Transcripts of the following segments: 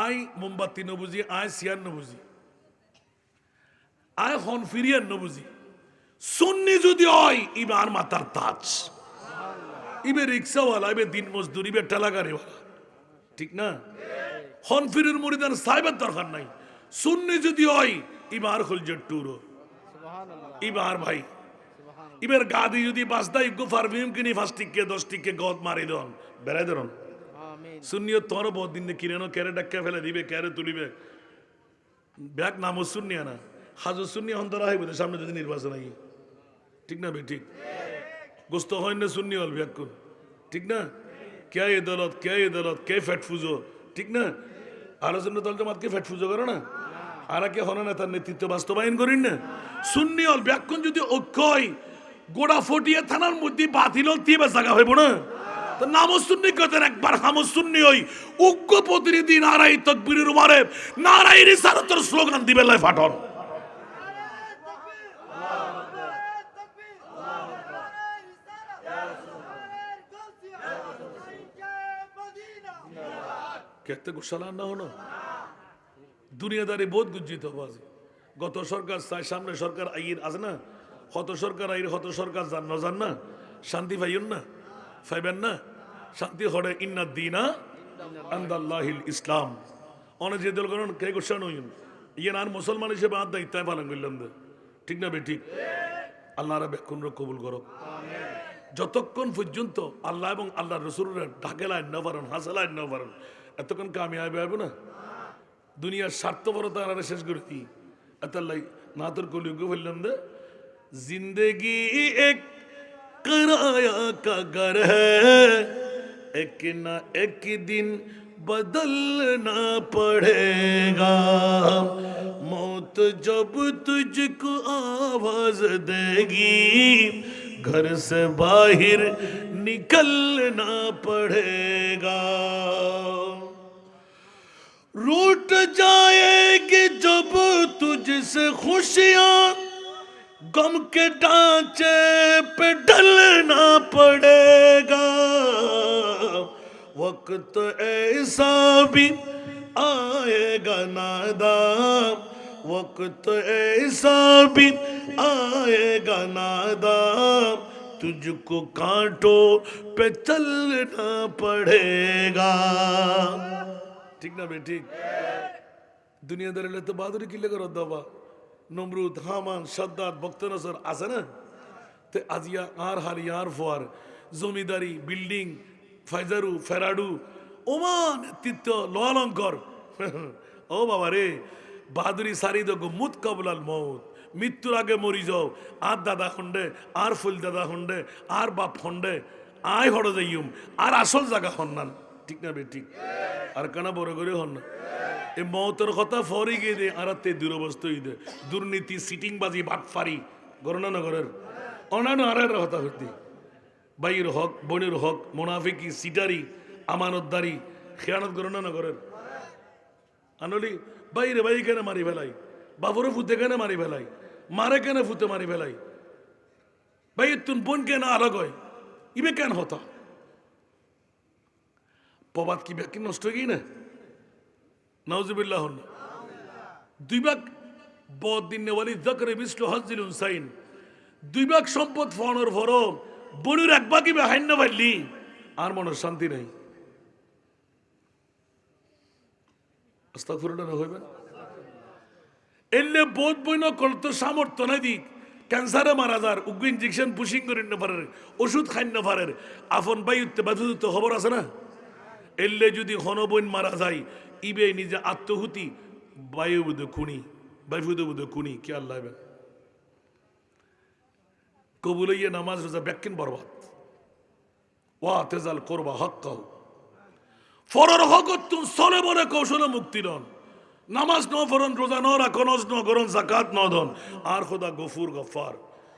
I মোমবাতি ন বুঝি, আই সিয়ার ন বুঝি, আই হন ফিরিয়ার ন বুঝি। সুন্নি যদি হয় ইবে আর মাতার তাজ, ইবে রিক্সাওয়ালা, ইবে দিন মজদুর, ইবে ঠেলাগাড়িওয়ালা, ঠিক না? হন ফিরির মুরিদান সাহেবের দরকার নাই। সুন্নি যদি হয় ইবে আর খুলজের টুরো, ইবে আর ভাই ইবের গাদি যদি বাসদা ইগো পারফিউম কিনি 5 টিকে 10 টিকে গদ মারি দন বেড়াই ধরন। সুন্নিও তোর বহুত দিন কিনেনো কেরে ডাক্কা ফেলে দিবে, কেরে তুলিবে ব্যাগ নামও সুন্নি আনা হাজর সুন্নি অন্তরা হইব সামনে যদি নির্বাচন আই, ঠিক না বে? ঠিক গোস্ত হয় না সুন্নি হল ব্যাগ কোন, ঠিক না? কে এদলত, কে এদলত, কে ফ্যাট ফুজো, ঠিক না? আলোচনা দল জমাতকে ফ্যাট ফুজো করো না, আর কে হন না তার নেতৃত্ব বাস্তবায়ন করেন না। সুন্নি হল ব্যাকুন যদি ঐক্য হয় গোড়া ফটিয়ে থানার মধ্যে বাতিল দিয়ে জায়গা হইব না। তো নাম সুন্নি কতেন একবার হাম সুন্নি হই ঐক্য প্রতিনিধি নারাই তকবীরের উমারে নারাই রিসালাতের স্লোগান দিবে লাই ফাটন। कहते गुस्सा ना हो ना দুনিয়াদারি বহুত গুজ্জিত বাজে। গত সরকার চাই সামনে সরকার আইর আছে না, কত সরকার আইর কত সরকার জান না জান না, শান্তি পাইন না, পাইবেন না শান্তি হরে ইন্না দিনা আনদাল্লাহিল ইসলাম। অনেক যে দল করেন কে গুস্সা নইন ইয়ে আর মুসলমান হিসেবে আর দায়িত্ব পালন করলাম, ঠিক না বে? ঠিক। আল্লাহরা বেকুন কবুল করো। যতক্ষণ পর্যন্ত আল্লাহ এবং আল্লাহ রসুলের ঢাকেলায় না পারেন, হাসালায় না পারেন, এতক্ষণ কামিয়াবি হবে না। দুনিয়ার স্বার্থপরতা আর শেষ করে দিই এতাল্লাই না তোর কলিউগে বললাম দে জিন্দেগি এক कराया का घर है एक ना एक दिन बदलना पड़ेगा मौत जब तुझको आवाज देगी घर से बाहर निकलना पड़ेगा रूठ जाएगी जब तुझसे खुशियां गम के ढांचे पे ढलना पड़ेगा वक्त ऐसा भी आएगा नादाम वक्त ऐसा भी आएगा नादाम तुझको कांटों पे चलना पड़ेगा ठीक ना बेटी दुनियादारी तो बहादुरी किले करो दबा নমরুদ হামান সাদ্দাত বক্তনসর আছে না তে আজিয়া আর হারিয়ার ফোয়ার জমিদারি বিল্ডিং ফাইজারু ফেরাডু ওমান নেতৃত্ব লোয়ালঙ্কর ও বাবা রে বাহাদুরি সারি দো মুত কাবলাল মৌত মৃত্যুর আগে মরি যাও আর দাদা খন্ডে আর ফুল দাদা খন্ডে আর বাপ খন্ডে আয় হড় যাইম আর আসল জায়গা হন্নান ঠিক না বে ঠিক আর কানা বড় করে হন না এই মৌতের কথা ফরি গিয়ে দে আর দুরবস্থ দে দুর্নীতি সিটিংবাজি বাটফারি গণনা নগরের অন্যান্য আরের কথা হইতে ভাইয়ের হক বোনের হক মোনাফিকি সিটারি আমানতদারি খেয়ানত গণনা নগরের আনলি বাইরে ভাই কেন মারি ফেলাই বাবুরে ফুতে কেন মারি ফেলাই মারে কেন ফুতে মারি ফেলাই ভাই তুন বোন কেন আলাগ হয় ইবে কেন হতা প্রবাদ কি ব্যাকি নষ্ট কি না নাউজুবিল্লাহ দুই ভাগ বদিন নেওয়ালি জকরে মিসলু হজ্জিল হুসাইন দুই ভাগ সম্পদ ফোনের ফরম বনুর এক ভাগই হাইন না পারলি আর মনের শান্তি নেই আস্তাগফিরুল্লাহ না হইবেন এলে বোধ বইন করতে সামর্থ্য নাই দিক ক্যান্সারে মারা যার উগ্র ইনজেকশন পুশিং করেন না পারে ওষুধ খাইন না পারে আপন বাই উঠতে বাধুত খবর আছে না এলে যদি হনবইন মারা যায় ইবে নিজে আত্মহুতি বায়ু বুধ খুনি বাইফুদ বুধ খুনি কে আল্লাহ কবুল ইয়ে নামাজ রোজা ব্যাকিন বরবাদ ওয়া তেজাল করবা হক কাউ ফরর হক তুম সলে বলে কৌশলে মুক্তি নন নামাজ ন ফরন রোজা ন রাখো নজ ন করন যাকাত ন দন আর খোদা গফুর গফার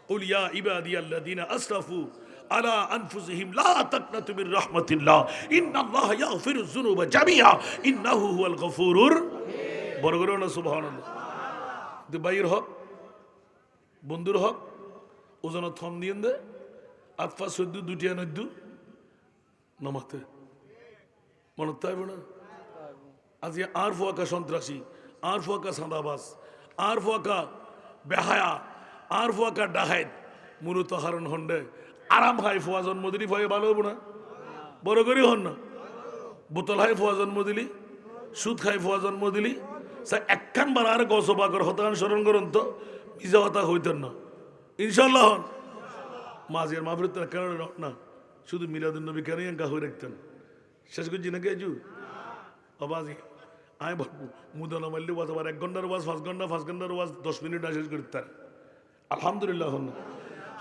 কুল ইয়া ইবাদিয়াল্লাযিনা আসরাফু আলা আনফুসিহিম লা তাকনাতু মির রাহমাতিল্লাহ ইন্নাল্লাহা ইয়াগফিরুয যুনুবা জামিআ ইন্নাহু হুয়াল গফুরুর বড় করে না সুবহানাল্লাহ দে বাইর হক বন্ধুর হক ওজন থম দিয়েন দে আতফা সদ্দু দুটিয়া নদ্দু নমাতে মনে তাইব না আজ আর ফুয়াকা সন্ত্রাসী, আর ফুয়াকা সাঁদাবাস, আর ফুয়াকা বেহায়া, আর ফুয়াকা ডাহাইত মূলত হারণ হন্ডে আরাম খাই ফুয়া জন্ম দিলি ভয়ে ভালো হবো না? বড় করি হন না। বোতল খাই ফুয়া জন্ম দিলি, সুদ খাই ফুয়া জন্ম দিলি, একখান বার আর গছবাকর হতান স্মরণ করুন তো মিজা হতা হইতেন না ইনশাল্লাহ হন। মাঝের মাহফিল কেন না শুধু মিলাদুল নবী কেন এঙ্কা হয়ে রাখতেন শেষ করছি নাকি আজু বাবাজি আমি বলবো মুদানা মারলে ওয়াজ আবার 1 ঘন্টার ওয়াজ 5 ঘন্টার ওয়াজ 10 মিনিট শেষ করতে আলহামদুলিল্লাহ হন না।